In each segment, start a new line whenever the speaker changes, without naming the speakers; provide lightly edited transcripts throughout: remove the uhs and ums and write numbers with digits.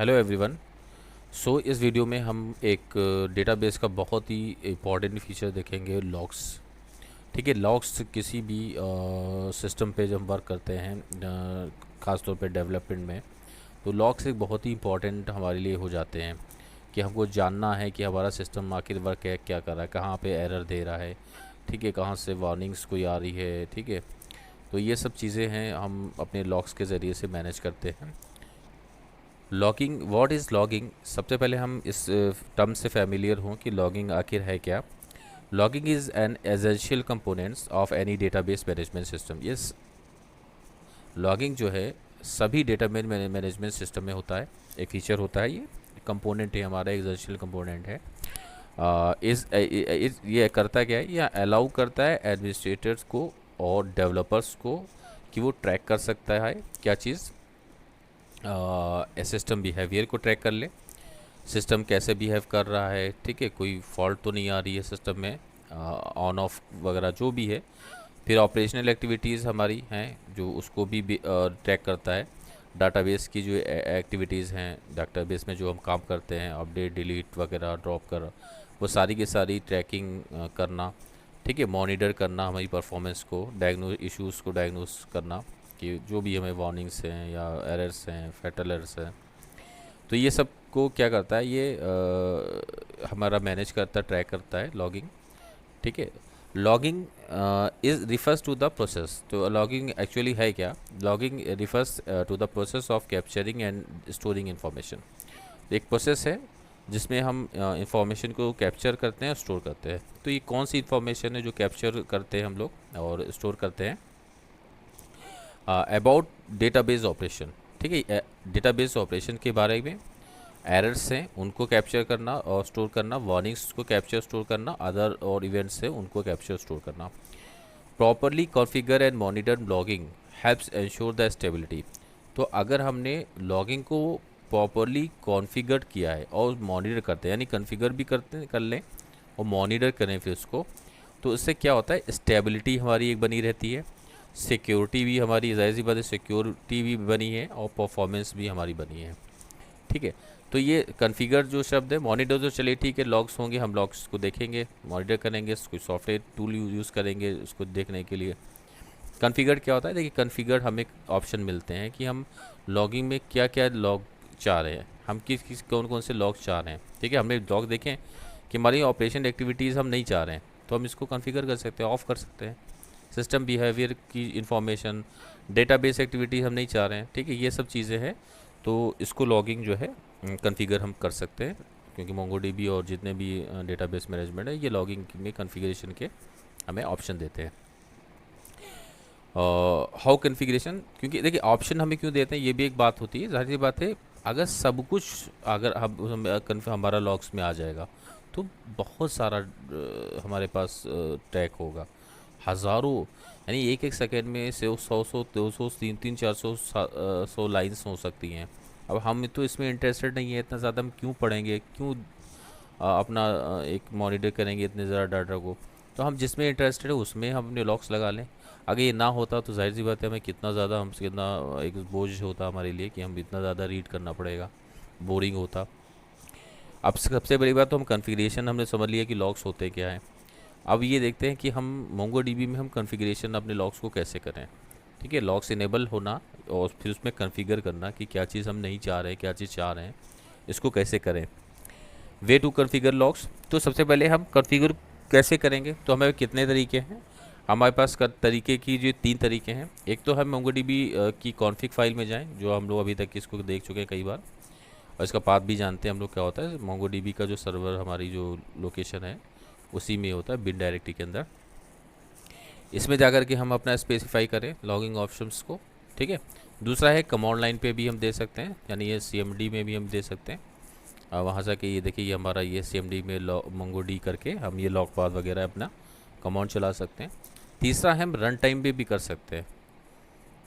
Hello everyone. इस video में हम एक डेटाबेस का बहुत ही इम्पॉर्टेंट फीचर देखेंगे, लॉग्स। ठीक है, लॉग्स किसी भी सिस्टम पे जब हम वर्क करते हैं, ख़ास तौर पे डेवलपमेंट में, तो लॉग्स एक बहुत ही इम्पॉर्टेंट हमारे लिए हो जाते हैं कि हमको जानना है कि हमारा सिस्टम आखिर वर्क है, क्या कर रहा है, कहाँ पे एरर दे रहा है, ठीक है, कहाँ से वार्निंग्स कोई आ रही है। ठीक है, तो ये सब चीज़ें हैं हम अपने लॉग्स के ज़रिए से मैनेज करते हैं। Logging, what is logging? सबसे पहले हम इस टर्म से फैमिलियर हों कि लॉगिंग आखिर है क्या। Logging is an essential components of any database management system. Yes, logging जो है सभी डेटाबेस मैनेजमेंट सिस्टम में होता है, एक फीचर होता है, ये कंपोनेंट है, हमारा एसेंशियल कंपोनेंट है। ये करता क्या है, या अलाउ करता है एडमिनिस्ट्रेटर्स को और डेवलपर्स को कि वो ट्रैक कर सकता है क्या चीज़, सिस्टम बिहेवियर को ट्रैक कर ले, सिस्टम कैसे बिहेव कर रहा है, ठीक है, कोई फॉल्ट तो नहीं आ रही है सिस्टम में, ऑन ऑफ वगैरह जो भी है। फिर ऑपरेशनल एक्टिविटीज़ हमारी हैं जो उसको भी ट्रैक करता है। डाटाबेस की जो एक्टिविटीज़ हैं, डाटाबेस में जो हम काम करते हैं, अपडेट, डिलीट वगैरह, ड्रॉप कर, वो सारी की सारी ट्रैकिंग करना। ठीक है, मॉनिटर करना हमारी परफॉर्मेंस को, इश्यूज़ को डायग्नोस करना कि जो भी हमें वार्निंग्स हैं या एरर्स हैं, फैटल एरर्स हैं, तो ये सब को क्या करता है, ये हमारा मैनेज करता, ट्रैक करता है लॉगिंग। ठीक है, logging is refers to the process. तो लॉगिंग एक्चुअली है क्या? Logging refers to the process of capturing and storing information. एक प्रोसेस है जिसमें हम इंफॉर्मेशन को कैप्चर करते हैं और स्टोर करते हैं। तो ये कौन सी इंफॉर्मेशन है जो कैप्चर करते हैं हम लोग और स्टोर करते हैं? About database operation. ठीक है, डेटाबेस ऑपरेशन के बारे में, एरर्स हैं उनको कैप्चर करना और स्टोर करना, वार्निंग्स को कैप्चर स्टोर करना, अदर और इवेंट्स हैं उनको कैप्चर स्टोर करना। Properly configure and monitor logging helps ensure the stability. तो अगर हमने लॉगिंग को प्रॉपरली कॉन्फ़िगर किया है और मॉनिटर करते हैं, यानी कॉन्फ़िगर भी करते कर लें और मॉनिटर करें फिर उसको, तो इससे क्या होता है, स्टेबिलिटी हमारी एक बनी रहती है, सिक्योरिटी भी हमारी, ज़ाहिर सी बात है, सिक्योरिटी भी बनी है और परफॉर्मेंस भी हमारी बनी है। ठीक है, तो ये कॉन्फ़िगर जो शब्द है, मॉनिटर तो चलिए ठीक है, लॉग्स होंगे, हम लॉग्स को देखेंगे, मॉनिटर करेंगे, कोई सॉफ्टवेयर टूल यूज़ करेंगे उसको देखने के लिए। कॉन्फ़िगर क्या होता है? देखिए, कॉन्फ़िगर हमें ऑप्शन मिलते हैं कि हम लॉगिंग में क्या क्या लॉग चाह रहे हैं, हम किस किस कौन कौन से लॉग चाह रहे हैं। ठीक है, हमने लॉग देखें कि हमारी ऑपरेशन एक्टिविटीज़ हम नहीं चाह रहे हैं, तो हम इसको कॉन्फ़िगर कर सकते हैं, ऑफ़ कर सकते हैं। सिस्टम बिहेवियर की इंफॉर्मेशन, डेटाबेस एक्टिविटी हम नहीं चाह रहे हैं, ठीक है, ये सब चीज़ें हैं, तो इसको लॉगिंग जो है कॉन्फ़िगर हम कर सकते हैं, क्योंकि मोंगोडीबी और जितने भी डेटाबेस मैनेजमेंट है, ये लॉगिंग में कॉन्फ़िगरेशन के हमें ऑप्शन देते हैं। हाउ कॉन्फ़िगरेशन, क्योंकि देखिए ऑप्शन हमें क्यों देते हैं, ये भी एक बात होती है, ज़ाहिर सी बात है, अगर सब कुछ, अगर हमारा लॉग्स में आ जाएगा तो बहुत सारा हमारे पास ट्रैक होगा, हज़ारों, यानी एक एक सेकेंड में से 100 200 300 400 100 लाइन्स हो सकती हैं। अब हम तो इसमें इंटरेस्टेड नहीं है, इतना ज़्यादा हम क्यों पढ़ेंगे, क्यों अपना एक मॉनिटर करेंगे इतने ज़्यादा डाटा को। तो हम जिसमें इंटरेस्टेड है उसमें हम अपने लॉक्स लगा लें। अगर ये ना होता तो जाहिर सी बात है, हमें कितना ज़्यादा, हमसे कितना एक बोझ होता हमारे लिए कि हम इतना ज़्यादा रीड करना पड़ेगा, बोरिंग होता। अब सबसे बड़ी बात, तो हम कॉन्फ़िगरेशन हमने समझ लिया कि लॉक्स होते क्या हैं। अब ये देखते हैं कि हम मोंगोडीबी में हम कॉन्फ़िगरेशन अपने लॉक्स को कैसे करें। ठीक है, लॉक्स इनेबल होना और फिर उसमें कॉन्फ़िगर करना कि क्या चीज़ हम नहीं चाह रहे हैं, क्या चीज़ चाह रहे हैं, इसको कैसे करें। वे टू कॉन्फ़िगर लॉक्स, तो सबसे पहले हम कॉन्फ़िगर कैसे करेंगे, तो हमें कितने तरीके हैं हमारे पास, तरीके की जो 3 तरीके हैं। एक तो हम मोंगोडीबी की कॉन्फ़िग फाइल में जाएं, जो हम लोग अभी तक इसको देख चुके हैं कई बार, और इसका पाथ भी जानते हैं हम लोग क्या होता है। मोंगोडीबी का जो सर्वर, हमारी जो लोकेशन है उसी में होता है, बिन डायरेक्टरी के अंदर। इसमें जाकर के हम अपना स्पेसिफाई करें लॉगिंग ऑप्शंस को। ठीक है, दूसरा है कमांड लाइन पे भी हम दे सकते हैं, यानी ये सीएमडी में भी हम दे सकते हैं। वहाँ से कि ये देखिए, ये हमारा ये सीएमडी में मोंगोडी करके हम ये लॉग पाथ वगैरह अपना कमांड चला सकते हैं। तीसरा है हम रन टाइम पे भी कर सकते हैं।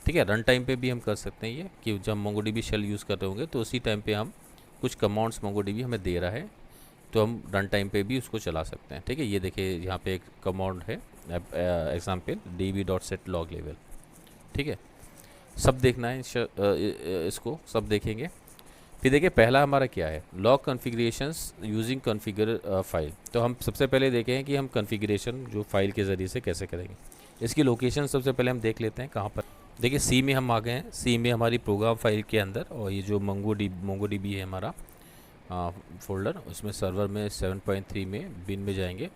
ठीक है, रन टाइम पे भी हम कर सकते हैं, ये कि जब मोंगोडीबी शेल यूज़ कर रहे होंगे तो उसी टाइम पे हम कुछ कमांड्स मोंगोडीबी हमें दे रहा है, तो हम रन टाइम पे भी उसको चला सकते हैं। ठीक है, ये देखिए यहाँ पे एक कमांड है, एग्जाम्पल db.set log level। ठीक है, सब देखना है इसको सब देखेंगे। फिर देखिए पहला हमारा क्या है, log configurations using configure file. तो हम सबसे पहले देखें कि हम कॉन्फ़िगरेशन जो फाइल के ज़रिए से कैसे करेंगे। इसकी लोकेशन सबसे पहले हम देख लेते हैं कहाँ पर। देखिए सी में हम आ गए हैं, सी में हमारी प्रोग्राम फाइल के अंदर, और ये जो मोंगोडीबी है हमारा फोल्डर, उसमें सर्वर में 7.3 में बिन में जाएंगे।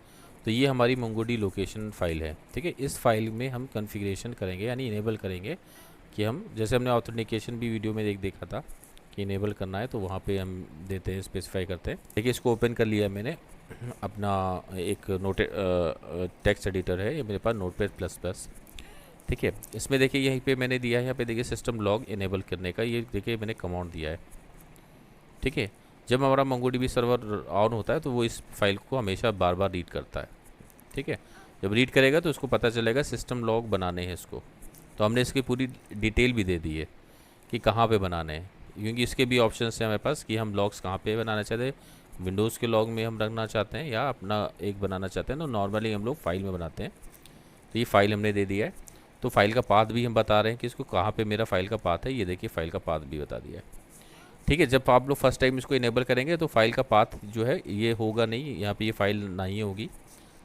तो ये हमारी मोंगोडी लोकेशन फ़ाइल है। ठीक है, इस फाइल में हम कॉन्फ़िगरेशन करेंगे, यानी इनेबल करेंगे कि हम, जैसे हमने ऑथेंटिकेशन भी वीडियो में देखा था कि इनेबल करना है, तो वहाँ पे हम देते हैं, स्पेसिफाई करते हैं। देखिए इसको ओपन कर लिया मैंने, अपना एक नोट टेक्स्ट एडिटर है ये मेरे पास, नोटपैड प्लस प्लस। ठीक है, इसमें देखिए यहीं पे मैंने दिया है, यहाँ पे देखिए सिस्टम लॉग इनेबल करने का, ये देखिए मैंने कमांड दिया है। ठीक है, जब हमारा मोंगोडीबी सर्वर ऑन होता है तो वो इस फाइल को हमेशा बार बार रीड करता है। ठीक है, जब रीड करेगा तो उसको पता चलेगा सिस्टम लॉग बनाने हैं इसको। तो हमने इसकी पूरी डिटेल भी दे दी है कि कहाँ पे बनाने हैं, क्योंकि इसके भी ऑप्शन है हमारे पास कि हम लॉग्स कहाँ पे बनाना चाहते हैं। विंडोज़ के लॉग में हम रखना चाहते हैं या अपना एक बनाना चाहते हैं, तो नॉर्मली हम लोग फाइल में बनाते हैं। तो ये फाइल हमने दे दिया है। तो फाइल का पाथ भी हम बता रहे हैं कि इसको कहाँ पे मेरा फाइल का पाथ है, ये देखिए फाइल का पाथ भी बता दिया है। ठीक है, जब आप लोग फर्स्ट टाइम इसको इनेबल करेंगे तो फाइल का पाथ जो है ये होगा नहीं, यहाँ पे ये फाइल नहीं होगी।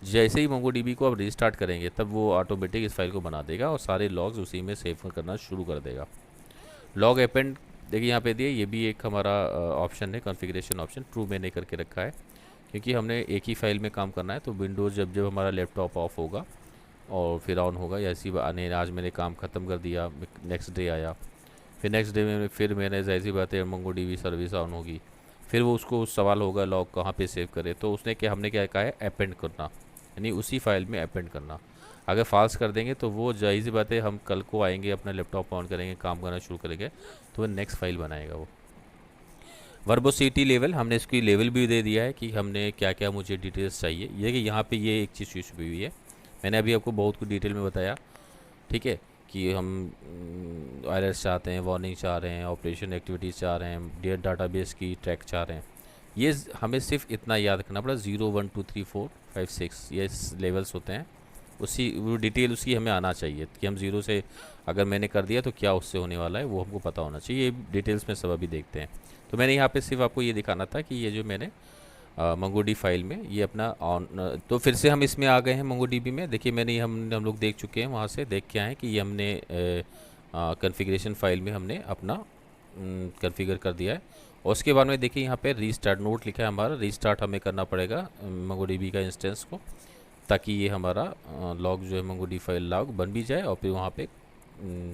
जैसे ही मोंगोडीबी को आप रिस्टार्ट करेंगे तब वो ऑटोमेटिक इस फाइल को बना देगा और सारे लॉग्स उसी में सेव करना शुरू कर देगा। लॉग अपेंड देखिए यहाँ पे दिए, ये भी एक हमारा ऑप्शन है, कॉन्फ़िगरेशन ऑप्शन ट्रू मैंने करके रखा है, क्योंकि हमने एक ही फाइल में काम करना है। तो विंडोज़ जब जब हमारा लैपटॉप ऑफ होगा और फिर ऑन होगा, या ऐसी आने, आज मैंने काम ख़त्म कर दिया, नेक्स्ट डे आया, फिर नेक्स्ट डे में फिर मैंने ऐसी बात है मोंगोडीबी सर्विस ऑन होगी, फिर वो उसको सवाल होगा लॉग कहाँ पे सेव करे। तो उसने क्या, हमने क्या कहा है, अपेंड करना, यानी उसी फाइल में अपेंड करना। अगर फाल्स कर देंगे तो वो जाहिर सी बात है, हम कल को आएंगे, अपना लैपटॉप ऑन करेंगे, काम करना शुरू करेंगे, तो वो नेक्स्ट फाइल बनाएगा वो। वर्बोसिटी लेवल, हमने इसकी लेवल भी दे दिया है कि हमने क्या क्या मुझे डिटेल्स चाहिए। ये कि यहाँ पे ये एक चीज़ यूज हुई है, मैंने अभी आपको बहुत कुछ डिटेल में बताया। ठीक है, कि हम एरर्स चाहते हैं, वार्निंग चाह रहे हैं, ऑपरेशन एक्टिविटीज़ चाह रहे हैं, डाटाबेस की ट्रैक चाह रहे हैं। ये हमें सिर्फ इतना याद रखना पड़ा, 0 1 2 3 4 5 6 ये लेवल्स होते हैं। उसी वो डिटेल उसकी हमें आना चाहिए कि हम 0 से अगर मैंने कर दिया तो क्या उससे होने वाला है, वो हमको पता होना चाहिए। ये डिटेल्स में सब अभी देखते हैं। तो मैंने यहाँ पे सिर्फ आपको ये दिखाना था कि ये जो मैंने मोंगोडी फाइल में ये अपना ऑन। तो फिर से हम इसमें आ गए हैं मोंगोडीबी में। देखिए मैंने हम लोग देख चुके हैं, वहाँ से देख के आए हैं कि ये हमने कॉन्फ़िगरेशन फाइल में हमने अपना कॉन्फ़िगर कर दिया है। और उसके बाद में देखिए यहाँ पे रीस्टार्ट नोट लिखा है हमारा, रीस्टार्ट हमें करना पड़ेगा मोंगोडीबी का इंस्टेंस को, ताकि ये हमारा लॉग जो है मोंगोडी फाइल लॉग बन भी जाए और फिर वहाँ पे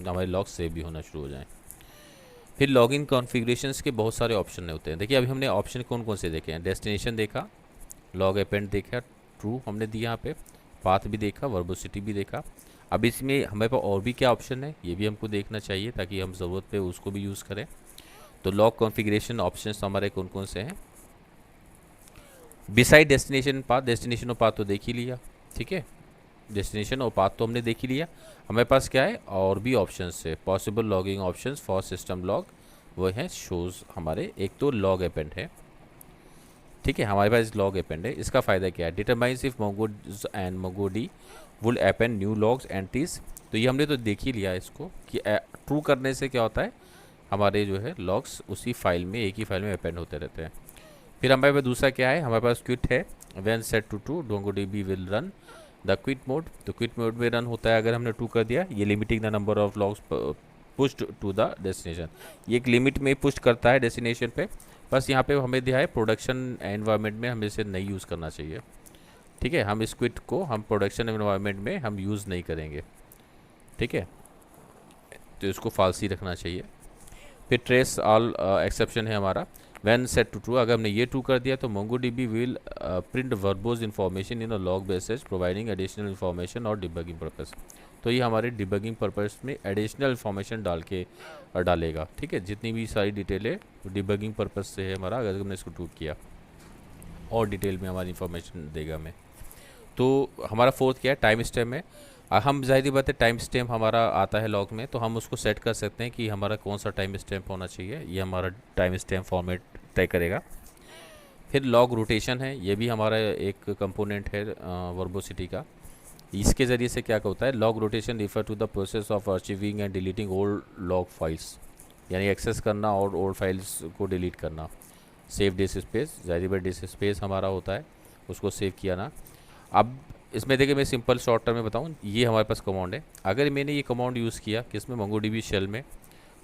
हमारे लॉग सेव भी होना शुरू हो जाए। फिर लॉगिन कॉन्फ़िगरेशंस के बहुत सारे ऑप्शन होते हैं। देखिए अभी हमने ऑप्शन कौन कौन से देखे हैं, डेस्टिनेशन देखा, लॉग अपेंड देखा, ट्रू हमने दिया यहाँ पे, पाथ भी देखा, वर्बोसिटी भी देखा। अब इसमें हमारे पास और भी क्या ऑप्शन है ये भी हमको देखना चाहिए, ताकि हम ज़रूरत पे उसको भी यूज़ करें। तो लॉग कॉन्फ़िगरेशन ऑप्शंस हमारे कौन कौन से हैं, बिसाइड डेस्टिनेशन पाथ, डेस्टिनेशन और पाथ तो देख ही लिया। ठीक है, डेस्टिनेशन और पाथ तो हमने देख ही लिया। हमारे पास क्या है, और भी ऑप्शंस है, possible logging options for system log, वो हैं शोज़ हमारे। एक तो लॉग अपेंड है। ठीक है, हमारे पास लॉग अपेंड है, इसका फ़ायदा क्या है, determines if mongos and mongod will append new logs entries. तो ये हमने तो देख ही लिया इसको कि ट्रू करने से क्या होता है, हमारे जो है लॉग्स उसी फाइल में, एक ही फाइल में अपेंड होते रहते हैं। फिर हमारे पास दूसरा क्या है, हमारे पास क्विट है, when set to true MongoDB will run the quiet mode. तो क्विट मोड में रन होता है अगर हमने ट्रू कर दिया। ये limiting the number of logs pushed to the destination, ये एक लिमिट में पुश करता है डेस्टिनेशन पे। बस यहाँ पे हमें दिया है प्रोडक्शन एनवायरनमेंट में हमें इसे नहीं यूज़ करना चाहिए। ठीक है, हम इस क्विट को हम प्रोडक्शन एनवायरनमेंट में हम यूज़ नहीं करेंगे। ठीक है, तो इसको फाल्स ही रखना चाहिए। फिर ट्रेस ऑल एक्सेप्शन है हमारा, व्हेन सेट टू ट्रू, अगर हमने ये ट्रू कर दिया तो MongoDB will print verbose information in a log basis providing additional information और डिबगिंग पर्पस। तो ये हमारे डिबगिंग पर्पस में एडिशनल इन्फॉर्मेशन डाल के डालेगा। ठीक है, जितनी भी सारी डिटेलें डिबगिंग पर्पस से है हमारा, अगर हमने इसको ट्रू किया और डिटेल में हमारी इन्फॉर्मेशन देगा हमें। तो हमारा फोर्थ क्या है, टाइम स्टैम्प है। हम ज़ाहिर बात है टाइम स्टैम्प हमारा आता है लॉग में, तो हम उसको सेट कर सकते हैं कि हमारा कौन सा टाइम स्टैम्प होना चाहिए, ये हमारा टाइम स्टैम्प फॉर्मेट तय करेगा। फिर लॉग रोटेशन है, ये भी हमारा एक कंपोनेंट है वर्बोसिटी का। इसके ज़रिए से क्या होता है, log rotation refer to the process of archiving and deleting old log files. यानी एक्सेस करना और ओल्ड फाइल्स को डिलीट करना। सेव डिस्क स्पेस, ज़ाहिर बात डिस्क स्पेस हमारा होता है, उसको सेव किया ना। अब इसमें देखिए मैं सिंपल शॉर्ट टर्म में बताऊँ, ये हमारे पास कमांड है। अगर मैंने ये कमांड यूज़ किया किसमें, MongoDB शेल में,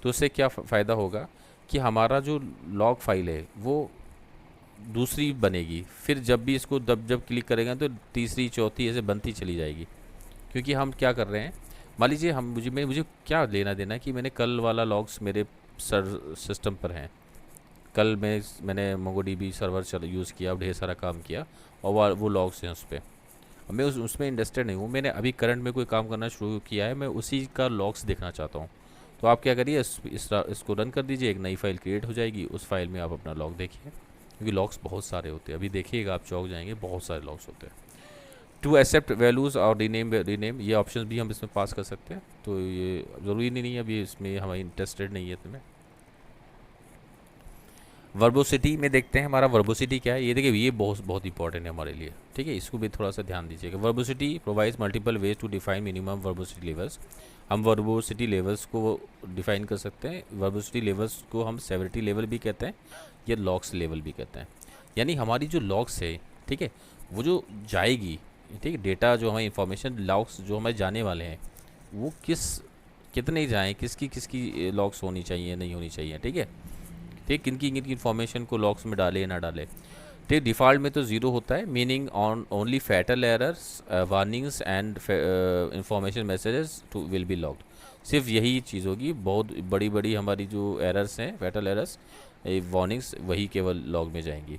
तो उससे क्या फ़ायदा होगा कि हमारा जो लॉग फाइल है वो दूसरी बनेगी, फिर जब भी इसको जब क्लिक करेंगे तो तीसरी चौथी ऐसे बनती चली जाएगी। क्योंकि हम क्या कर रहे हैं, मान लीजिए हम मुझे क्या लेना देना है कि मैंने कल वाला लॉग्स मेरे सिस्टम पर हैं, कल मैंने MongoDB सर्वर यूज़ किया, ढेर सारा काम किया और वो लॉग्स हैं उस पर। अब मैं उसमें इंटरेस्टेड नहीं हूँ, मैंने अभी करंट में कोई काम करना शुरू किया है, मैं उसी का लॉग्स देखना चाहता हूँ। तो आप क्या करिए, इसको रन कर दीजिए, एक नई फाइल क्रिएट हो जाएगी, उस फाइल में आप अपना लॉग देखिए। क्योंकि लॉग्स बहुत सारे होते हैं, अभी देखिएगा आप चौंक जाएंगे, बहुत सारे लॉग्स होते हैं। टू एक्सेप्ट वैल्यूज़ और रीनेम ये ऑप्शन भी हम इसमें पास कर सकते हैं, तो ये ज़रूरी नहीं है, अभी इसमें हमारी इंटरेस्टेड नहीं है तुम्हें। वर्बोसिटी में देखते हैं हमारा वर्बोसिटी क्या है। ये देखिए, ये बहुत इंपॉर्टेंट है हमारे लिए, ठीक है, इसको भी थोड़ा सा ध्यान दीजिएगा। Verbosity provides multiple ways to define minimum verbosity levels. हम वर्बोसिटी लेवल्स को डिफाइन कर सकते हैं। वर्बोसिटी लेवल्स को हम सेवरिटी लेवल भी कहते हैं या लॉग्स लेवल भी कहते हैं। यानी हमारी जो लॉग्स है, ठीक है, वो जो जाएगी, ठीक है, डेटा जो हमारी इंफॉर्मेशन लॉग्स जो हमारे जाने वाले हैं वो कितने जाएँ, किसकी लॉग्स होनी चाहिए नहीं होनी चाहिए, ठीक है, ठीक, किनकी इन्फॉर्मेशन को लॉग्स में डाले या ना डाले। ठीक, डिफ़ॉल्ट में तो ज़ीरो होता है, meaning on only fatal errors, warnings and information messages to will be logged. सिर्फ यही चीज़ होगी, बहुत बड़ी बड़ी हमारी जो एरर्स हैं, फैटल एरर्स, वार्निंग्स, वही केवल लॉग में जाएंगी।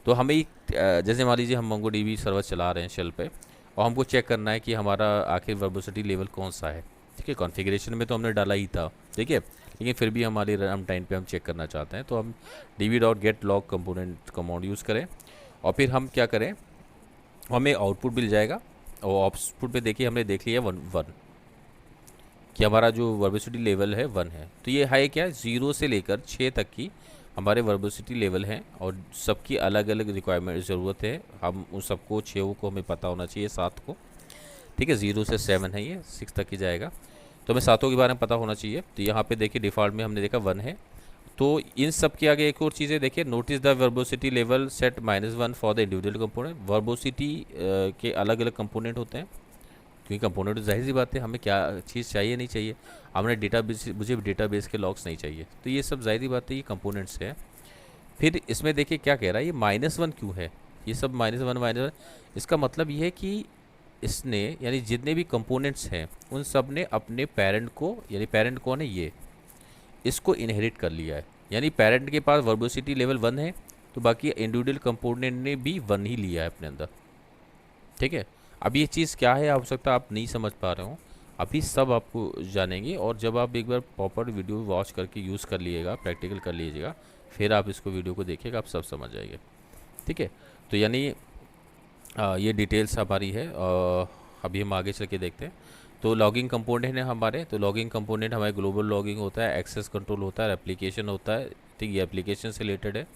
तो हमें जैसे मान लीजिए हम MongoDB सर्वर चला रहे हैं शेल पे, और हमको चेक करना है कि हमारा आखिर वर्बोसिटी लेवल कौन सा है, ठीक है, कॉन्फ़िगरेशन में तो हमने डाला ही था, ठीक है, लेकिन फिर भी हमारी रन टाइम पे हम चेक करना चाहते हैं, तो हम db.getLog कंपोनेंट कमांड यूज़ करें, और फिर हम क्या करें, हमें आउटपुट मिल जाएगा, और आउटपुट पे देखिए हमने देख लिया 1 कि हमारा जो वर्बोसिटी लेवल है 1 है। तो ये है क्या, 0 से लेकर 6 तक की हमारे वर्बोसिटी लेवल हैं, और सबकी अलग अलग रिक्वायरमेंट ज़रूरत है, हम उन सबको 6 को हमें पता होना चाहिए, 7 को, ठीक है, 0 से 7 है, ये 6 तक की जाएगा, तो हमें 7 के बारे में पता होना चाहिए। तो यहाँ पे देखिए डिफ़ॉल्ट में हमने देखा 1 है। तो इन सब के आगे एक और चीज़ है, देखिए, notice the verbosity level set -1 for the individual component. Verbosity के अलग अलग कंपोनेंट होते हैं, क्योंकि कंपोनेंट तो जाहिर सी बात है, हमें क्या चीज़ चाहिए नहीं चाहिए, हमने डेटाबेस, मुझे डेटाबेस के लॉग्स नहीं चाहिए, तो ये सब जाहिर सी बात है, ये कंपोनेंट्स हैं। फिर इसमें देखिए क्या कह रहा है, ये -1 क्यों है, ये सब -1 इसका मतलब ये है कि इसने, यानी जितने भी कंपोनेंट्स हैं उन सब ने अपने पेरेंट को, यानी पेरेंट कौन है, ये, इसको इनहेरिट कर लिया है। यानी पेरेंट के पास वर्बोसिटी लेवल 1 है, तो बाकी इंडिविजुअल कंपोनेंट ने भी 1 ही लिया है अपने अंदर, ठीक है। अब ये चीज़ क्या है, हो सकता है आप नहीं समझ पा रहे हो, अभी सब आपको जानेंगे, और जब आप एक बार प्रॉपर वीडियो वॉच करके यूज़ कर लीजिएगा, प्रैक्टिकल कर लीजिएगा, फिर आप इसको वीडियो को देखिएगा, आप सब समझ जाएंगे, ठीक है। तो यानी ये डिटेल्स हमारी है, अभी हम आगे चल के देखते हैं। तो लॉगिंग कंपोनेंट है हमारे, तो लॉगिंग कंपोनेंट हमारे ग्लोबल लॉगिंग होता है, एक्सेस कंट्रोल होता है, एप्लीकेशन होता है, ठीक, ये एप्लीकेशन से रिलेटेड है,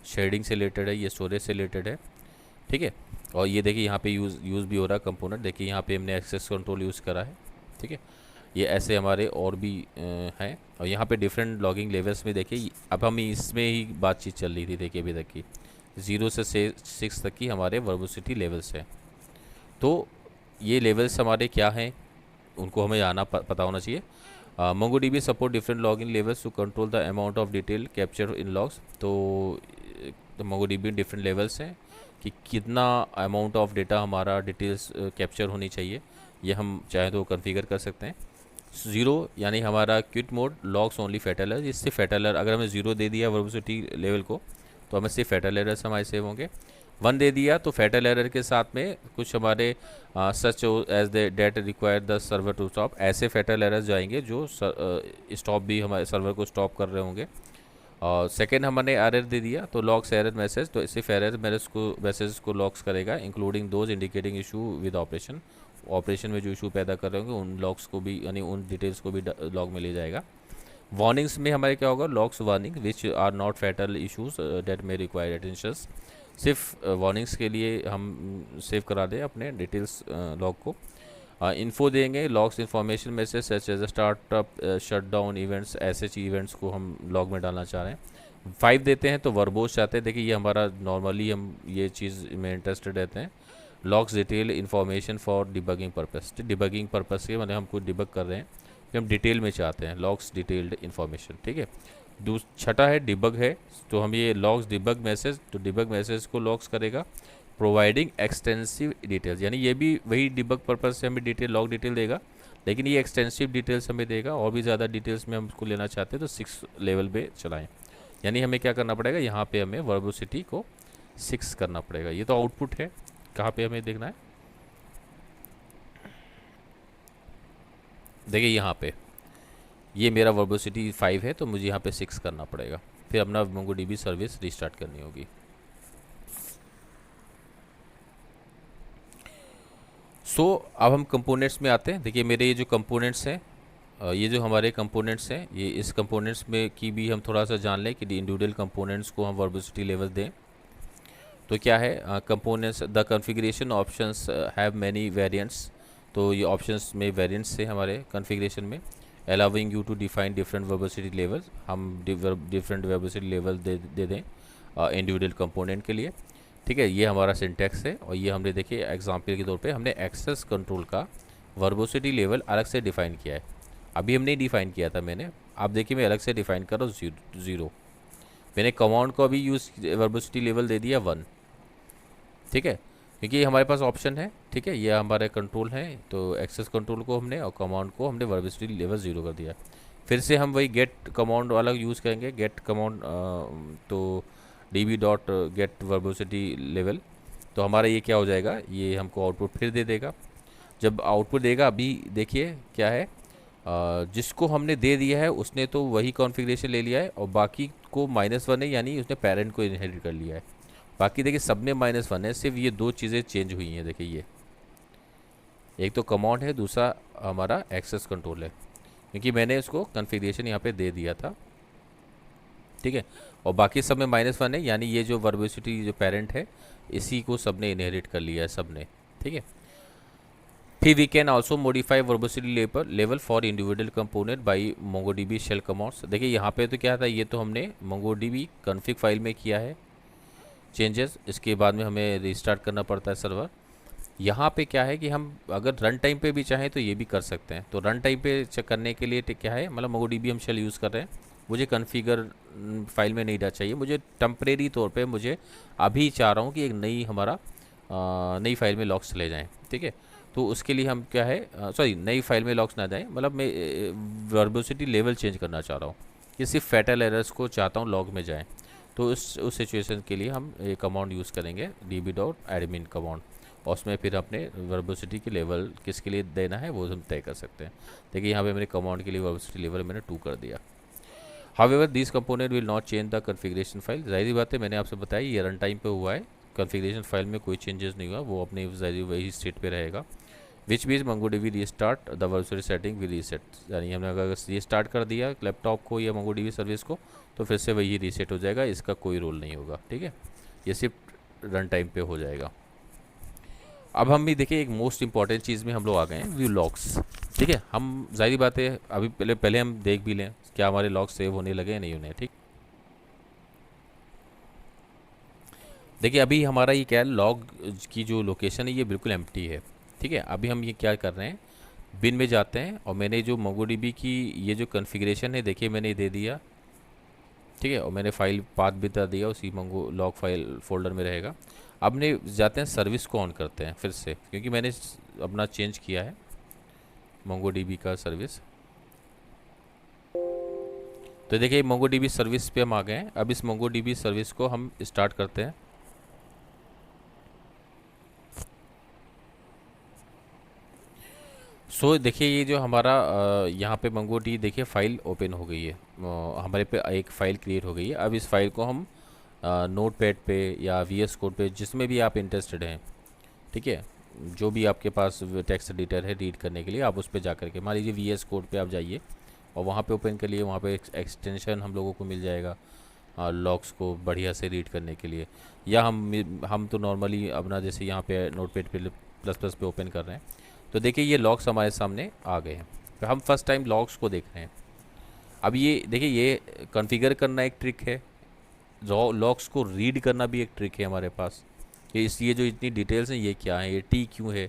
शेडिंग से रिलेटेड है, ये स्टोरेज से रिलेटेड है, ठीक है। और ये देखिए यहाँ पे यूज़ भी हो रहा है कंपोनेंट, देखिए यहाँ पे हमने एक्सेस कंट्रोल यूज़ करा है, ठीक है। ये ऐसे हमारे और भी हैं, और यहाँ पे डिफरेंट लॉगिंग लेवल्स में देखिए, अब हम इसमें ही बातचीत चल रही थी, देखिए अभी तक की 0 से 6 तक की हमारे वर्बोसिटी लेवल्स हैं। तो ये लेवल्स हमारे क्या हैं, उनको हमें पता होना चाहिए। MongoDB support different logging levels to control the amount of detail capture in logs. तो MongoDB डिफरेंट लेवल्स हैं कि कितना अमाउंट ऑफ डेटा हमारा डिटेल्स कैप्चर होनी चाहिए, ये हम चाहे तो कॉन्फ़िगर कर सकते हैं। 0 यानी हमारा quit mode, logs only fatal error, इससे फैटल एरर, अगर हमें 0 दे दिया वर्बोसिटी लेवल को, तो हमें सिर्फ फैटल एरर्स हमारे सेव होंगे। 1 दे दिया तो फैटल एरर के साथ में कुछ हमारे such as the that require the server to stop, ऐसे फैटल एरर्स जाएंगे जो स्टॉप भी हमारे सर्वर को स्टॉप कर रहे होंगे। और सेकेंड हमने एरर दे दिया तो लॉग्स एरर मैसेज, तो सिर्फ एरर मैसेज को लॉग्स करेगा, including those indicating issue with operation में जो इशू पैदा कर रहे होंगे उन लॉग्स को भी, यानी उन डिटेल्स को भी लॉग में ले जाएगा। वार्निंग्स में हमारे क्या होगा, logs warning which are not fatal issues that may require attentions, सिर्फ वार्निंग्स के लिए हम सेव करा दें अपने डिटेल्स लॉग को। इन्फो देंगे, लॉग्स इन्फॉर्मेशन में से such as startup shut down events, ऐसे इवेंट्स को हम लॉग में डालना चाह रहे हैं। 5 देते हैं तो वर्बोस चाहते हैं। देखिए ये हमारा नॉर्मली हम ये चीज़ में इंटरेस्टेड रहते हैं। Logs detail information for debugging purpose, debugging purpose के मतलब हम कुछ डिबग कर रहे हैं कि हम डिटेल में चाहते हैं, लॉग्स डिटेल्ड इन्फॉर्मेशन, ठीक है। छठा है डिबग है, तो हम ये लॉग्स डिबग मैसेज, तो डिबग मैसेज को लॉग्स करेगा प्रोवाइडिंग एक्सटेंसिव डिटेल्स, यानी ये भी वही डिबग पर्पज से हमें डिटेल लॉग डिटेल देगा, लेकिन ये एक्सटेंसिव डिटेल्स हमें देगा। और भी ज़्यादा डिटेल्स में हम उसको लेना चाहते हैं तो 6 लेवल पे चलाएं। यानी हमें क्या करना पड़ेगा, यहाँ पे हमें वर्बोसिटी को 6 करना पड़ेगा। ये तो आउटपुट है, कहाँ पे हमें देखना है, देखिए यहाँ पे ये मेरा वर्बोसिटी 5 है तो मुझे यहाँ पे 6 करना पड़ेगा। फिर अपना मोंगोडीबी सर्विस रिस्टार्ट करनी होगी। अब हम कंपोनेंट्स में आते हैं। देखिए मेरे ये जो कंपोनेंट्स हैं, ये जो हमारे कंपोनेंट्स हैं, ये इस कंपोनेंट्स में की भी हम थोड़ा सा जान लें कि इंडिविजुअल कंपोनेंट्स को हम वर्बोसिटी लेवल दें। तो क्या है components, the configuration options have many variants, तो ये ऑप्शंस में वेरिएंट्स है हमारे कॉन्फ़िगरेशन में। Allowing you to define different verbosity level, हम डिफरेंट वर्बोसिटी लेवल दे दें इंडिविजुअल कंपोनेंट के लिए, ठीक है। ये हमारा सिंटैक्स है। और ये हमने देखिए एग्जांपल के तौर पे हमने एक्सेस कंट्रोल का वर्बोसिटी लेवल अलग से डिफ़ाइन किया है। अभी हमने डिफ़ाइन किया था मैंने, आप देखिए मैं अलग से डिफ़ाइन कर रहा हूँ 0। मैंने कमांड को अभी यूज़ वर्बोसिटी लेवल दे दिया 1, ठीक है, क्योंकि ये हमारे पास ऑप्शन है, ठीक है। ये हमारे कंट्रोल है, तो एक्सेस कंट्रोल को हमने और कमांड को हमने वर्बोसिटी लेवल 0 कर दिया। फिर से हम वही गेट कमांड वाला यूज़ करेंगे, गेट कमांड, तो db डॉट गेट वर्बोसिटी लेवल, तो हमारा ये क्या हो जाएगा, ये हमको आउटपुट फिर दे देगा। जब आउटपुट देगा, अभी देखिए क्या है, जिसको हमने दे दिया है उसने तो वही कॉन्फ़िगरेशन ले लिया है और बाकी को -1 है, यानी उसने पेरेंट को इनहेरिट कर लिया है। बाकी देखिए सब में -1 है, सिर्फ ये 2 चीज़ें चेंज हुई हैं। देखिए ये एक तो कमांड है, दूसरा हमारा एक्सेस कंट्रोल है, क्योंकि मैंने उसको कॉन्फ़िगरेशन यहाँ पे दे दिया था, ठीक है। और बाकी सब में -1 है, यानी ये जो वर्बोसिटी जो पेरेंट है इसी को सब ने इनहेरिट कर लिया है, सब ने, ठीक है। फिर we can also modify verbosity level for individual component by MongoDB shell commands. देखिए यहाँ पे तो क्या था, ये तो हमने मोंगोडीबी कॉन्फ़िग फाइल में किया है चेंजेस, इसके बाद में हमें रिस्टार्ट करना पड़ता है सर्वर। यहाँ पे क्या है कि हम अगर रन टाइम पे भी चाहें तो ये भी कर सकते हैं। तो रन टाइम पे चेक करने के लिए क्या है, मतलब मोंगोडीबी हम शेल यूज़ कर रहे हैं, मुझे कॉन्फ़िगर फाइल में नहीं चाहिए, मुझे टेम्परेरी तौर पे मुझे अभी चाह रहा हूँ कि एक नई हमारा नई फाइल में लॉक्स चले जाएँ, ठीक है। तो उसके लिए हम क्या है, सॉरी नई फाइल में लॉक्स ना जाएँ, मतलब मैं वर्बोसिटी लेवल चेंज करना चाह रहा हूँ, ये सिर्फ फैटल एरर्स को चाहता हूँ लॉग में जाएँ। तो उस सिचुएशन के लिए हम ये कमांड यूज़ करेंगे db डॉट एडमिन कमांड, और उसमें फिर अपने वर्बोसिटी के लेवल किसके लिए देना है वो हम तय कर सकते हैं। देखिए यहाँ पे मेरे कमांड के लिए वर्बोसिटी लेवल मैंने 2 कर दिया। However this component will not change the configuration file, जाहिर बात है मैंने आपसे बताया ये रन टाइम पे हुआ है, कॉन्फ़िगरेशन फाइल में कोई चेंजेस नहीं हुआ, वो अपने वही स्टेट पे रहेगा। Which means MongoDB restart the verbosity setting will reset, यानी हमने अगर रीस्टार्ट कर दिया लैपटॉप को या मोंगोडीबी सर्विस को तो फिर से वही रीसेट हो जाएगा, इसका कोई रोल नहीं होगा, ठीक है। ये सिर्फ रन टाइम पे हो जाएगा। अब हम भी देखिए एक मोस्ट इंपॉर्टेंट चीज़ में हम लोग आ गए हैं, व्यू लॉग्स, ठीक है। हम जाहिर बात है अभी पहले हम देख भी लें क्या हमारे लॉग सेव होने लगे या नहीं होने, ठीक। देखिए अभी हमारा ये क्या है, लॉग की जो लोकेशन है ये बिल्कुल एम्प्टी है, ठीक है। अभी हम ये क्या कर रहे हैं, बिन में जाते हैं और मैंने जो मोंगोडीबी की ये जो कॉन्फ़िगरेशन है देखिए मैंने दे दिया, ठीक है। और मैंने फाइल पाथ भी बता दिया, उसी मोंगो लॉग फाइल फोल्डर में रहेगा। अब ने जाते हैं सर्विस को ऑन करते हैं फिर से, क्योंकि मैंने अपना चेंज किया है मोंगोडीबी का सर्विस। तो देखिए मोंगोडीबी सर्विस पे हम आ गए हैं। अब इस मोंगोडीबी सर्विस को हम स्टार्ट करते हैं। देखिए ये जो हमारा यहाँ पे मोंगोडी देखिए फ़ाइल ओपन हो गई है, हमारे पे एक फ़ाइल क्रिएट हो गई है। अब इस फाइल को हम नोटपैड पे या VS कोड पे जिसमें भी आप इंटरेस्टेड हैं, ठीक है, जो भी आपके पास टेक्स्ट एडिटर है रीड करने के लिए, आप उस पर जा करके मान लीजिए VS कोड पे आप जाइए और वहाँ पे ओपन कर लिए, वहाँ पे एक्सटेंशन हम लोगों को मिल जाएगा लॉग्स को बढ़िया से रीड करने के लिए। या हम तो नॉर्मली अपना जैसे यहाँ पे नोटपैड पे ++ पे ओपन कर रहे हैं, तो देखिए ये लॉग्स हमारे सामने आ गए हैं। तो हम फर्स्ट टाइम लॉग्स को देख रहे हैं। अब ये देखिए ये कॉन्फ़िगर करना एक ट्रिक है, लॉग्स को रीड करना भी एक ट्रिक है हमारे पास। ये जो इतनी डिटेल्स हैं ये क्या है, ये टी क्यों है,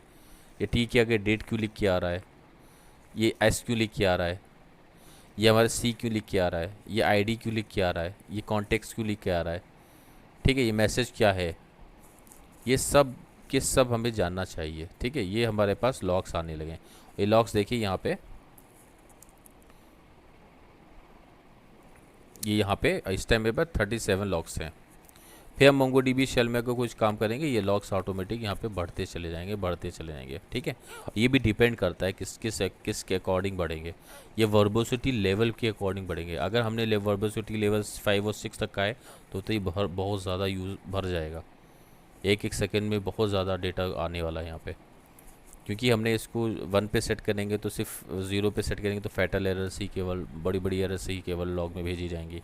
ये टी के आगे डेट क्यों लिख के आ रहा है, ये एस क्यों लिख के आ रहा है, ये हमारा सी क्यों लिख के आ रहा है, ये आईडी क्यों लिख के आ रहा है, ये कॉन्टेक्स्ट क्यों लिख के आ रहा है, ठीक है, ये मैसेज क्या है, ये सब के सब हमें जानना चाहिए। ठीक है, ये हमारे पास लॉग्स आने लगे हैं। ये लॉग्स देखिए यहाँ पे, ये यहाँ पे इस टाइम पे 37 लॉग्स हैं। फिर हम मोंगोडीबी शेल में अगर कुछ काम करेंगे, ये लॉग्स ऑटोमेटिक यहाँ पे बढ़ते चले जाएंगे, बढ़ते चले जाएंगे। ठीक है, ये भी डिपेंड करता है किस के अकॉर्डिंग बढ़ेंगे। ये वर्बोसिटी लेवल के अकॉर्डिंग बढ़ेंगे। अगर हमने वर्बोसिटी लेवल 5 और 6 तक का है तो ये बहुत ज़्यादा यूज़ भर जाएगा। एक एक सेकेंड में बहुत ज़्यादा डेटा आने वाला है यहाँ पे। क्योंकि हमने इसको 1 पे सेट करेंगे तो सिर्फ 0 पे सेट करेंगे तो फैटल एरर्स ही केवल, बड़ी बड़ी एरर्स ही केवल लॉग में भेजी जाएंगी।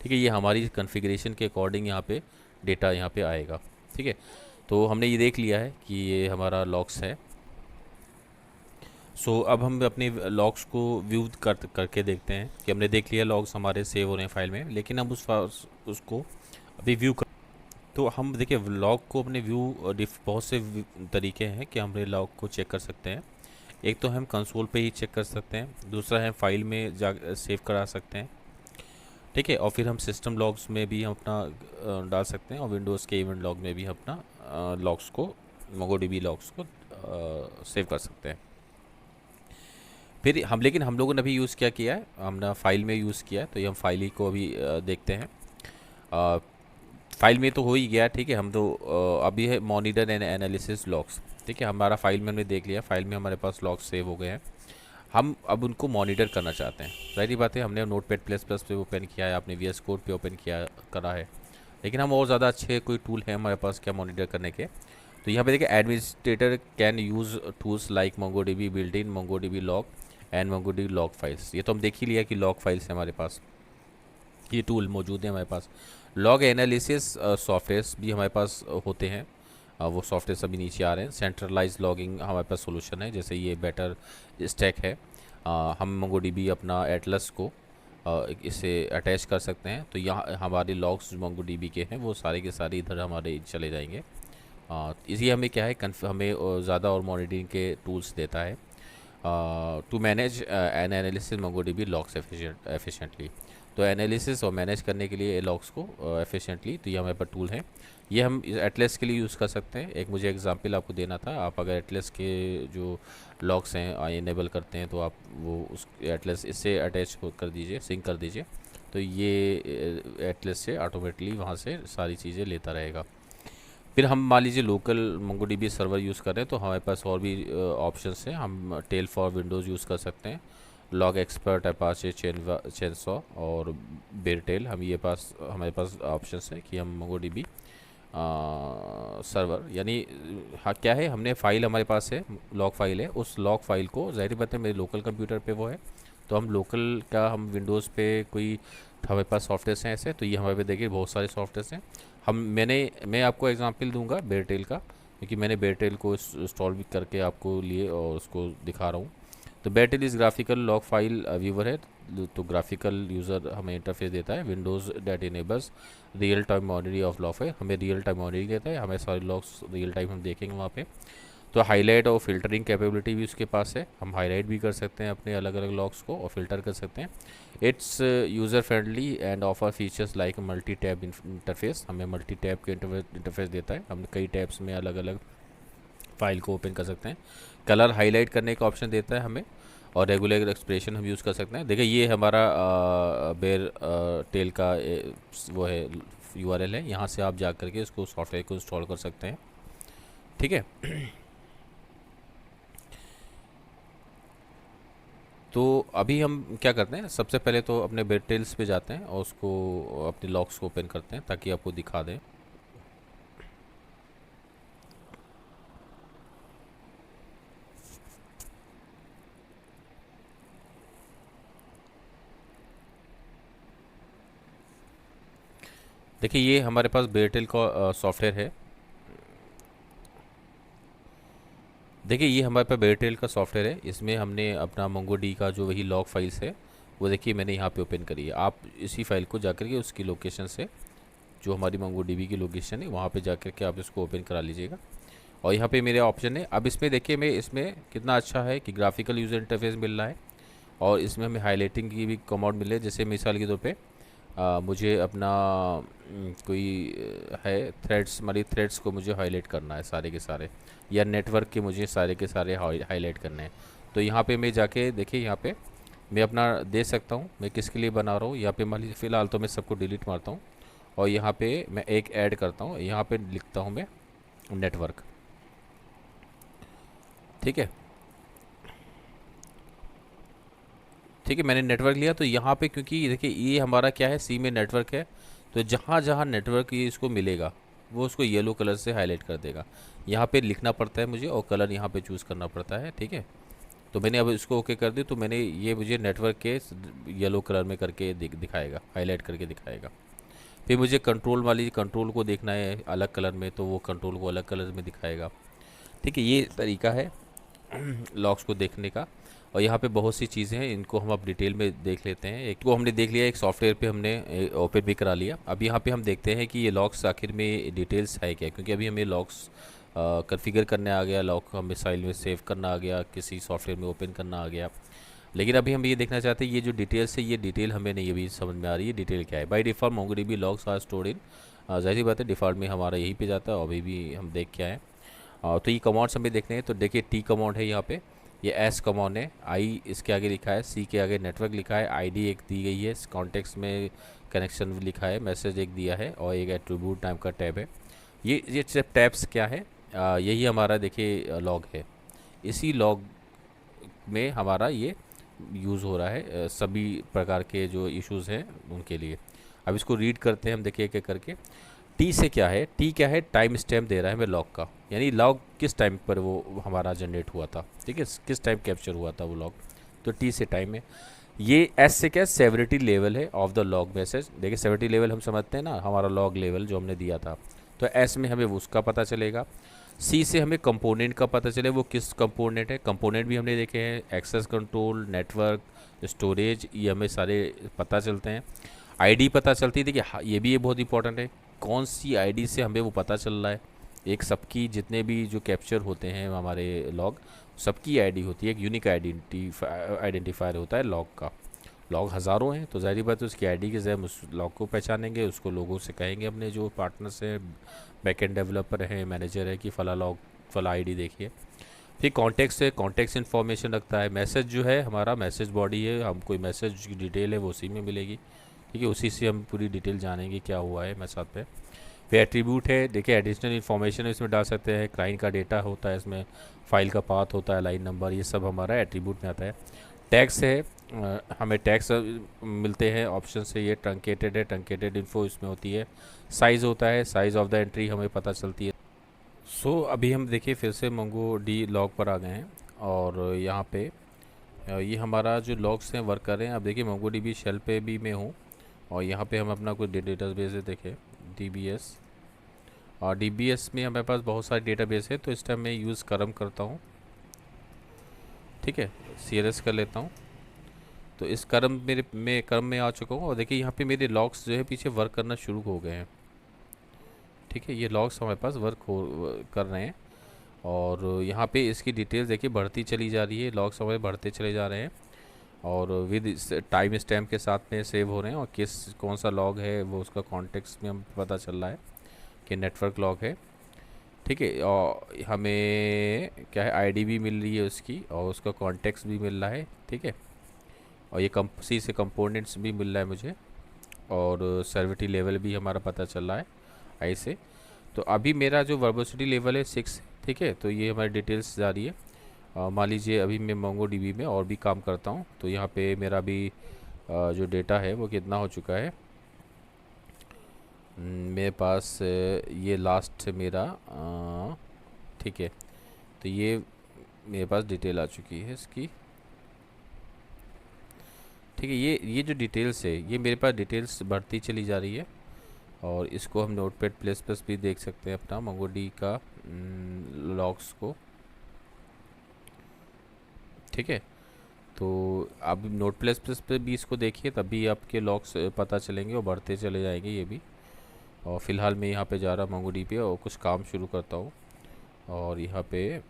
ठीक है, ये हमारी कॉन्फ़िगरेशन के अकॉर्डिंग यहाँ पे डेटा यहाँ पे आएगा। ठीक है, तो हमने ये देख लिया है कि ये हमारा लॉग्स है। सो अब हम अपने लॉग्स को व्यू करके देखते हैं कि हमने देख लिया लॉग्स हमारे सेव हो रहे हैं फाइल में, लेकिन हम उसको अभी व्यू कर। तो हम देखिए लॉग को अपने व्यू बहुत से तरीके हैं कि हम लॉग को चेक कर सकते हैं। एक तो हम कंसोल पे ही चेक कर सकते हैं, दूसरा है फाइल में जा सेव करा सकते हैं। ठीक है, और फिर हम सिस्टम लॉग्स में भी हम अपना डाल सकते हैं, और विंडोज़ के इवेंट लॉग में भी हम अपना लॉग्स को, मोंगोडीबी लॉग्स को सेव कर सकते हैं। फिर हम, लेकिन हम लोगों ने अभी यूज़ क्या किया है, हमने फाइल में यूज़ किया है, तो ये हम फाइल ही को अभी देखते हैं। फाइल में तो हो ही गया। ठीक है, हम तो अभी है मॉनिटर एंड एनालिसिस लॉग्स। ठीक है, हमारा फाइल में हमने देख लिया, फाइल में हमारे पास लॉग्स सेव हो गए हैं। हम अब उनको मॉनिटर करना चाहते हैं। ज़ाहिर बात है, हमने नोटपैड प्लस प्लस पे ओपन किया है, आपने वीएस कोड पे ओपन किया करा है, लेकिन हम और ज़्यादा अच्छे कोई टूल है हमारे पास क्या मॉनिटर करने के। तो यहाँ पे देखिए administrator can use tools like MongoDB built in MongoDB log and MongoDB log files. ये तो हम देख ही लिया कि लॉग फाइल्स है हमारे पास, ये टूल मौजूद है हमारे पास। लॉग एनालिसिस सॉफ्टवेयर्स भी हमारे पास होते हैं, वो सॉफ्टवेयर सभी नीचे आ रहे हैं। सेंट्रलाइज लॉगिंग हमारे पास सोल्यूशन है, जैसे ये बेटर स्टैक है। हम मोंगोडीबी अपना एटलस को इसे अटैच कर सकते हैं, तो यहाँ हमारे लॉग्स मोंगोडीबी के हैं वो सारे के सारे इधर हमारे चले जाएंगे। इसी हमें क्या है, हमें ज़्यादा और मॉनिटरिंग के टूल्स देता है to manage and analysis MongoDB logs efficiently. तो एनालिसिस और मैनेज करने के लिए लॉग्स को एफिशिएंटली, तो ये हमारे पास टूल है। ये हम एटलस के लिए यूज़ कर सकते हैं। एक मुझे एग्जांपल आपको देना था, आप अगर एटलस के जो लॉग्स हैं इनेबल करते हैं तो आप वो उस एटलस इससे अटैच कर दीजिए, सिंक कर दीजिए, तो ये एटलस से ऑटोमेटिकली वहाँ से सारी चीज़ें लेता रहेगा। फिर हम मान लीजिए लोकल मोंगोडीबी सर्वर यूज़ कर रहे हैं, तो हमारे पास और भी ऑप्शंस हैं। हम टेल फॉर विंडोज़ यूज़ कर सकते हैं, लॉग एक्सपर्ट, अपाचे, चेनसॉ और बेरटेल। हम ये पास हमारे पास ऑप्शंस है कि हम मोंगोडीबी सर्वर, यानी हाँ क्या है, हमने फ़ाइल हमारे पास है, लॉग फाइल है, उस लॉग फाइल को ज़ाहिर बात है मेरे लोकल कंप्यूटर पे वो है, तो हम लोकल का हम विंडोज़ पे कोई हमारे पास सॉफ्टवेयर हैं ऐसे, तो ये हमारे पे देखिए बहुत सारे सॉफ्टवेयर हैं। मैं आपको एग्जांपल दूंगा बेरटेल का, क्योंकि मैंने बेरटेल को इंस्टॉल भी करके आपको लिए और उसको दिखा रहा हूँ। तो बेरटेल इस ग्राफिकल लॉग फाइल व्यूवर है, तो ग्राफिकल यूज़र हमें इंटरफेस देता है, windows that enables real time monitoring of log file, हमें रियल टाइम मॉनिटरिंग देता है, हमें सारे लॉग्स रियल टाइम हम देखेंगे वहाँ पे। तो हाईलाइट और फिल्टरिंग कैपेबिलिटी भी उसके पास है, हम हाईलाइट भी कर सकते हैं अपने अलग अलग लॉग्स को और फिल्टर कर सकते हैं। It's user friendly and offer features like multi tab interface, हमें मल्टी टैब के इंटरफेस देता है, हम कई टैब्स में अलग अलग फाइल को ओपन कर सकते हैं। कलर हाईलाइट करने का ऑप्शन देता है हमें, और रेगुलर एक्सप्रेशन हम यूज़ कर सकते हैं। देखिए ये हमारा बेर टेल का वो है यूआरएल है, यहाँ से आप जा करके इसको सॉफ्टवेयर को इंस्टॉल कर सकते हैं। ठीक है, तो अभी हम क्या करते हैं, सबसे पहले तो अपने बेरटेल्स पे जाते हैं और उसको अपने लॉग्स को ओपन करते हैं ताकि आपको दिखा दें। देखिए ये हमारे पास बेरटेल का सॉफ्टवेयर है, देखिए ये हमारे पास बेयरटेल का सॉफ्टवेयर है, इसमें हमने अपना MongoDB का जो वही लॉग फाइल्स है वो देखिए मैंने यहाँ पे ओपन करी है। आप इसी फाइल को जाकर के उसकी लोकेशन से, जो हमारी MongoDB की लोकेशन है वहाँ पे जाकर के आप इसको ओपन करा लीजिएगा। और यहाँ पे मेरे ऑप्शन है। अब इसमें देखिए मैं इसमें कितना अच्छा है कि ग्राफिकल यूज़र इंटरफेस मिल रहा है और इसमें हमें हाईलाइटिंग की भी कमांड मिले। जैसे मिसाल के तौर पे मुझे अपना कोई है थ्रेड्स, हमारी थ्रेड्स को मुझे हाईलाइट करना है सारे के सारे, या नेटवर्क के मुझे सारे के सारे हाईलाइट करने हैं। तो यहाँ पे मैं जाके देखिए यहाँ पे मैं अपना दे सकता हूँ मैं किसके लिए बना रहा हूँ। यहाँ पे मान लीजिए फ़िलहाल तो मैं सबको डिलीट मारता हूँ और यहाँ पे मैं एक ऐड करता हूँ, यहाँ पे लिखता हूँ मैं नेटवर्क। ठीक है, ठीक है, मैंने नेटवर्क लिया। तो यहाँ पे क्योंकि देखिए ये हमारा क्या है, सी में नेटवर्क है, तो जहाँ जहाँ नेटवर्क ये इसको मिलेगा वो उसको येलो कलर से हाईलाइट कर देगा। यहाँ पे लिखना पड़ता है मुझे और कलर यहाँ पे चूज़ करना पड़ता है। ठीक है, तो मैंने अब इसको ओके कर दी, तो मैंने ये मुझे नेटवर्क के येलो कलर में करके दिखाएगा, हाईलाइट करके दिखाएगा। फिर मुझे कंट्रोल वाली कंट्रोल को देखना है अलग कलर में, तो वो कंट्रोल को अलग कलर में दिखाएगा। ठीक है, ये तरीका है लॉग्स को देखने का। और यहाँ पे बहुत सी चीज़ें हैं, इनको हम अब डिटेल में देख लेते हैं। एक को हमने देख लिया, एक सॉफ्टवेयर पे हमने ओपन भी करा लिया। अब यहाँ पे हम देखते हैं कि ये लॉग्स आखिर में डिटेल्स है क्या, क्योंकि अभी हमें लॉग्स कॉन्फ़िगर करने आ गया, लॉग हमें फाइल में सेव करना आ गया, किसी सॉफ्टवेयर में ओपन करना आ गया। लेकिन अभी हम ये देखना चाहते हैं ये जो डिटेल्स है, ये डिटेल हमें नहीं अभी समझ में आ रही है डिटेल क्या है। By default MongoDB logs are stored in, ज़ाहिर सी बात है डिफ़ॉल्ट में हमारा यहीं पे जाता है। और अभी भी हम देख के आए। तो ये कमांड्स हमें देखने हैं। तो देखिए टी कमांड है यहाँ पे, ये एस कमांड है, आई इसके आगे लिखा है, सी के आगे नेटवर्क लिखा है, आईडी एक दी गई है, कॉन्टेक्स्ट में कनेक्शन लिखा है, मैसेज एक दिया है और एक एट्रीब्यूट टाइम का टैब है। ये सब टैब्स क्या है, यही हमारा देखिए लॉग है। इसी लॉग में हमारा ये यूज़ हो रहा है सभी प्रकार के जो इश्यूज़ हैं उनके लिए। अब इसको रीड करते हैं हम, देखिए एक एक करके। टी से क्या है, टी क्या है, टाइम स्टैम्प दे रहा है हमें लॉग का, यानी लॉग किस टाइम पर वो हमारा जनरेट हुआ था। ठीक है, किस टाइम कैप्चर हुआ था वो लॉग, तो टी से टाइम है। ये एस से क्या, सेवरिटी लेवल है ऑफ द लॉग मैसेज। देखिए सेवरिटी लेवल हम समझते हैं ना, हमारा लॉग लेवल जो हमने दिया था, तो एस में हमें उसका पता चलेगा। सी से हमें कंपोनेंट का पता चले, वो किस कंपोनेंट है। कंपोनेंट भी हमने देखे हैं, एक्सेस कंट्रोल, नेटवर्क, स्टोरेज, ये हमें सारे पता चलते हैं। आईडी पता चलती है। देखिए ये भी ये बहुत इंपॉर्टेंट है, कौन सी आईडी से हमें वो पता चल रहा है। एक सबकी जितने भी जो कैप्चर होते हैं हमारे लॉग, सबकी आईडी होती है, एक यूनिक आइडेंटिफायर होता है लॉग का। लॉग हज़ारों हैं, तो ज़ाहिर बात है उसकी आईडी के ज़रिए हम उस लॉग को पहचानेंगे, उसको लोगों से कहेंगे अपने जो पार्टनर्स हैं, बैकएंड डेवलपर हैं, मैनेजर है, कि फ़ला लॉग फ़ला आईडी देखिए। फिर कॉन्टेक्स्ट है, कॉन्टेक्स्ट इन्फॉर्मेशन रखता है। मैसेज जो है हमारा मैसेज बॉडी है, हम कोई मैसेज की डिटेल है वो उसी में मिलेगी। ठीक है, उसी से हम पूरी डिटेल जानेंगे क्या हुआ है मैसेज पे। फिर एट्रीब्यूट है, देखिए एडिशनल इन्फॉर्मेशन इसमें डाल सकते हैं, क्लाइंट का डेटा होता है इसमें, फाइल का पाथ होता है, लाइन नंबर, ये सब हमारा एट्रीब्यूट में आता है। टैग्स है, हमें टैग्स मिलते हैं ऑप्शन से, ये ट्रंकेटेड है, ट्रंकेटेड इन्फो इसमें होती है। साइज़ होता है, साइज़ ऑफ द एंट्री हमें पता चलती है। अभी हम देखिए फिर से MongoDB लॉग पर आ गए हैं और यहाँ पे ये हमारा जो लॉग्स हैं वर्क कर रहे हैं। अब देखिए MongoDB शेल पे भी मैं हूँ और यहाँ पे हम अपना कुछ डेटाबेस है, देखिए DBS, और DBS में हमारे पास बहुत सारे डेटाबेस है। तो इस टाइम मैं यूज़ करम करता हूँ। ठीक है, CLS कर लेता हूँ। तो इस करम मैं करम में आ चुका हूँ और देखिए यहाँ पे मेरे लॉग्स जो है पीछे वर्क करना शुरू हो गए हैं। ठीक है, ये लॉग्स हमारे पास वर्क कर रहे हैं और यहाँ पे इसकी डिटेल्स देखिए बढ़ती चली जा रही है, लॉग्स हमारे बढ़ते चले जा रहे हैं और विद टाइम स्टैम्प के साथ में सेव हो रहे हैं। और कौन सा लॉग है वो उसका कॉन्टेक्स्ट में हम पता चल रहा है कि नेटवर्क लॉग है। ठीक है, और हमें क्या है, आईडी भी मिल रही है उसकी और उसका कॉन्टेक्स्ट भी मिल रहा है। ठीक है, और ये सी से कंपोनेंट्स भी मिल रहा है मुझे और सर्विटी लेवल भी हमारा पता चल रहा है ऐसे। तो अभी मेरा जो वर्बोसिटी लेवल है 6। ठीक है, तो ये हमारी डिटेल्स जा रही है। मान लीजिए अभी मैं MongoDB में और भी काम करता हूँ, तो यहाँ पे मेरा भी जो डेटा है वो कितना हो चुका है। मेरे पास ये लास्ट मेरा ठीक है, तो ये मेरे पास डिटेल आ चुकी है इसकी। ठीक है, ये जो डिटेल्स है ये मेरे पास डिटेल्स बढ़ती चली जा रही है और इसको हम नोटपैड प्लस प्लस भी देख सकते हैं अपना MongoDB का लॉग्स को। ठीक है। तो आप नोट प्लस प्लस पे भी इसको देखिए, तभी आपके लॉग्स पता चलेंगे और बढ़ते चले जाएंगे ये भी। और फिलहाल मैं यहाँ पे जा रहा MongoDB पे और कुछ काम शुरू करता हूँ। और यहाँ पे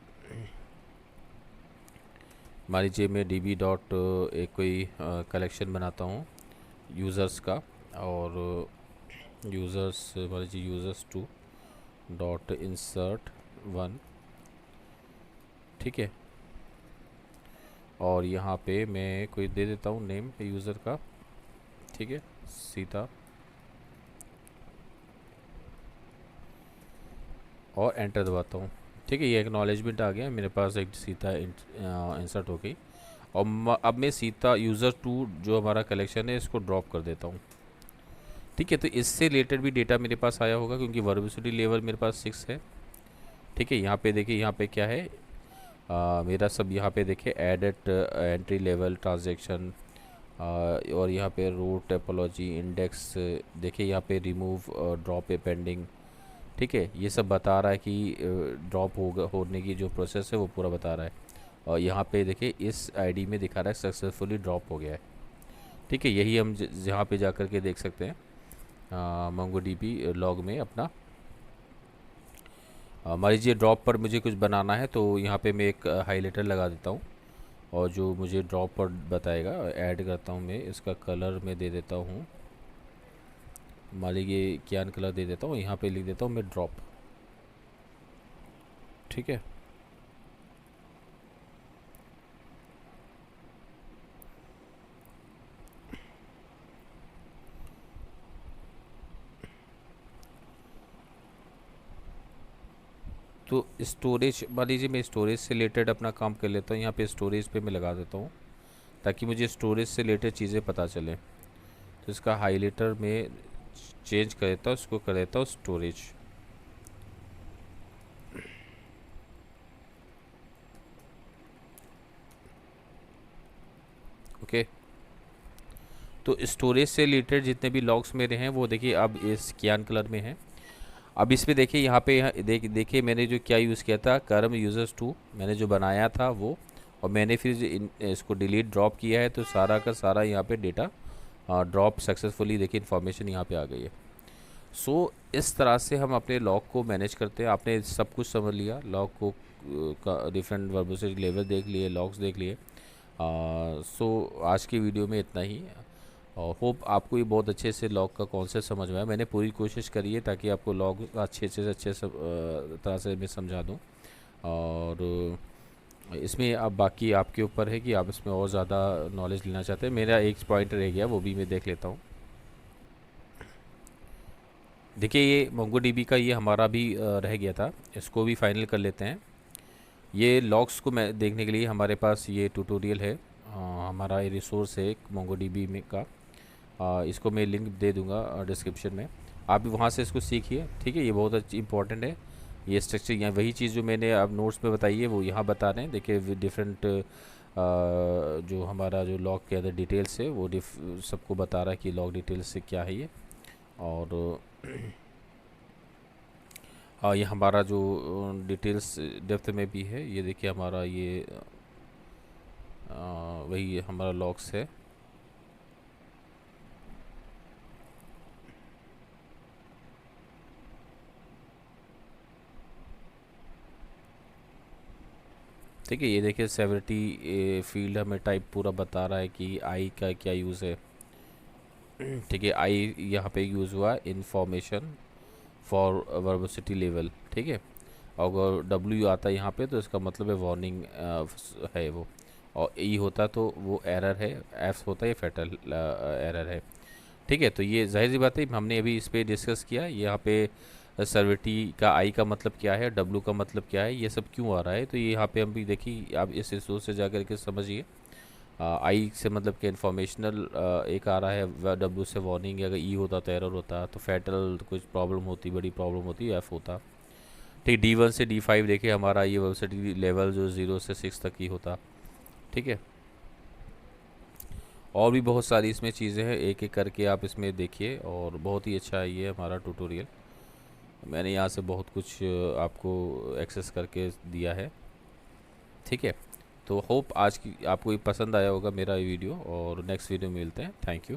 मान लीजिए मैं DB डॉट एक कोई कलेक्शन बनाता हूँ यूज़र्स का। और यूज़र्स मान लीजिए users to dot insert one, ठीक है। और यहाँ पे मैं कोई दे देता हूँ नेम यूज़र का, ठीक है, सीता। और एंटर दबाता हूँ, ठीक है। ये एक्नॉलेजमेंट आ गया, मेरे पास एक सीता इंसर्ट हो गई। और अब मैं सीता यूज़र टू जो हमारा कलेक्शन है इसको ड्रॉप कर देता हूँ, ठीक है। तो इससे रिलेटेड भी डेटा मेरे पास आया होगा क्योंकि वर्बिसिटी लेवल मेरे पास 6 है, ठीक है। यहाँ पे देखिए, यहाँ पे क्या है, मेरा सब यहाँ पे देखिए एडिट एंट्री लेवल ट्रांजैक्शन, और यहाँ पे रूट टोपोलॉजी इंडेक्स, देखिए यहाँ पे रिमूव ड्रॉप ए पेंडिंग, ठीक है। ये सब बता रहा है कि ड्रॉप होने की जो प्रोसेस है वो पूरा बता रहा है। और यहाँ पे देखिए इस आईडी में दिखा रहा है सक्सेसफुली ड्रॉप हो गया है, ठीक है। यही हम जहाँ पे जा कर के देख सकते हैं MongoDB लॉग में अपना। मान लीजिए ड्रॉप पर मुझे कुछ बनाना है तो यहाँ पे मैं एक हाइलाइटर लगा देता हूँ और जो मुझे ड्रॉप पर बताएगा ऐड करता हूँ मैं। इसका कलर मैं दे देता हूँ, मान लीजिए क्या कलर दे देता हूँ, यहाँ पे लिख देता हूँ मैं ड्रॉप, ठीक है। तो स्टोरेज मान लीजिए मैं स्टोरेज से रिलेटेड अपना काम कर लेता हूँ, यहाँ पे स्टोरेज पे मैं लगा देता हूँ ताकि मुझे स्टोरेज से रिलेटेड चीज़ें पता चलें। तो इसका हाइलाइटर में चेंज कर देता हूँ, इसको कर देता हूँ स्टोरेज, ओके। तो स्टोरेज से रिलेटेड जितने भी लॉग्स मेरे हैं वो देखिए अब इस क्यान कलर में हैं। अब इसमें देखिए यहाँ पे देखिए मैंने जो क्या यूज़ किया था, कर्म यूज़र्स टू मैंने जो बनाया था वो, और मैंने फिर इसको डिलीट ड्रॉप किया है तो सारा का सारा यहाँ पे डेटा ड्रॉप सक्सेसफुली, देखिए इन्फॉर्मेशन यहाँ पे आ गई है। सो इस तरह से हम अपने लॉग को मैनेज करते हैं। आपने सब कुछ समझ लिया, लॉग को का डिफरेंट वर्बोसिटी लेवल देख लिए, लॉग्स देख लिए। सो आज की वीडियो में इतना ही। और होप आपको ये बहुत अच्छे से लॉग का कॉन्सेप्ट समझ में आया। मैंने पूरी कोशिश करी है ताकि आपको लॉग अच्छे से अच्छे सब तरह से मैं समझा दूँ। और इसमें अब बाकी आपके ऊपर है कि आप इसमें और ज़्यादा नॉलेज लेना चाहते हैं। मेरा एक पॉइंट रह गया, वो भी मैं देख लेता हूँ। देखिए ये MongoDB का ये हमारा भी रह गया था, इसको भी फाइनल कर लेते हैं। ये लॉग्स को मैं देखने के लिए हमारे पास ये ट्यूटोरियल है, हमारा ये रिसोर्स है एक MongoDB में का। इसको मैं लिंक दे दूंगा डिस्क्रिप्शन में, आप भी वहाँ से इसको सीखिए, ठीक है। ये बहुत अच्छी इंपॉर्टेंट है ये स्ट्रक्चर। यहाँ वही चीज़ जो मैंने अब नोट्स में बताई है वो यहाँ बता रहे हैं। देखिए डिफरेंट जो हमारा जो लॉग के अंदर डिटेल्स है वो सबको बता रहा है कि लॉग डिटेल्स से क्या है ये। और ये हमारा जो डिटेल्स डेप्थ में भी है, ये देखिए हमारा ये वही हमारा लॉग्स है। ठीक है, ये देखिए सेवरिटी फील्ड हमें टाइप पूरा बता रहा है कि आई का क्या यूज़ है, ठीक है। आई यहाँ पे यूज़ हुआ इंफॉर्मेशन फॉर वर्बोसिटी लेवल, ठीक है। अगर डब्ल्यू आता है यहाँ पे तो इसका मतलब है वार्निंग है वो, और ई होता तो वो एरर है, एफ होता है ये फैटल एरर है, ठीक है। तो ये जाहिर सी बात है हमने अभी इस पर डिस्कस किया। यहाँ पे सर्विटी का आई का मतलब क्या है, डब्ल्यू का मतलब क्या है, ये सब क्यों आ रहा है। तो ये यहाँ पे हम भी देखिए, आप इस रिसोर्स से जा कर के समझिए। आई से मतलब कि इन्फॉर्मेशनल एक आ रहा है, डब्ल्यू से वार्निंग, अगर ई होता तो एरर होता, तो फैटल कुछ प्रॉब्लम होती, बड़ी प्रॉब्लम होती, एफ होता, ठीक। D1 से D5 देखिए हमारा ये वेलोसिटी लेवल जो 0 से 6 तक ही होता, ठीक है। और भी बहुत सारी इसमें चीज़ें हैं, एक एक करके आप इसमें देखिए। और बहुत ही अच्छा है ये हमारा ट्यूटोरियल, मैंने यहाँ से बहुत कुछ आपको एक्सेस करके दिया है, ठीक है। तो होप आज की आपको ये पसंद आया होगा मेरा ये वीडियो, और नेक्स्ट वीडियो में मिलते हैं। Thank you.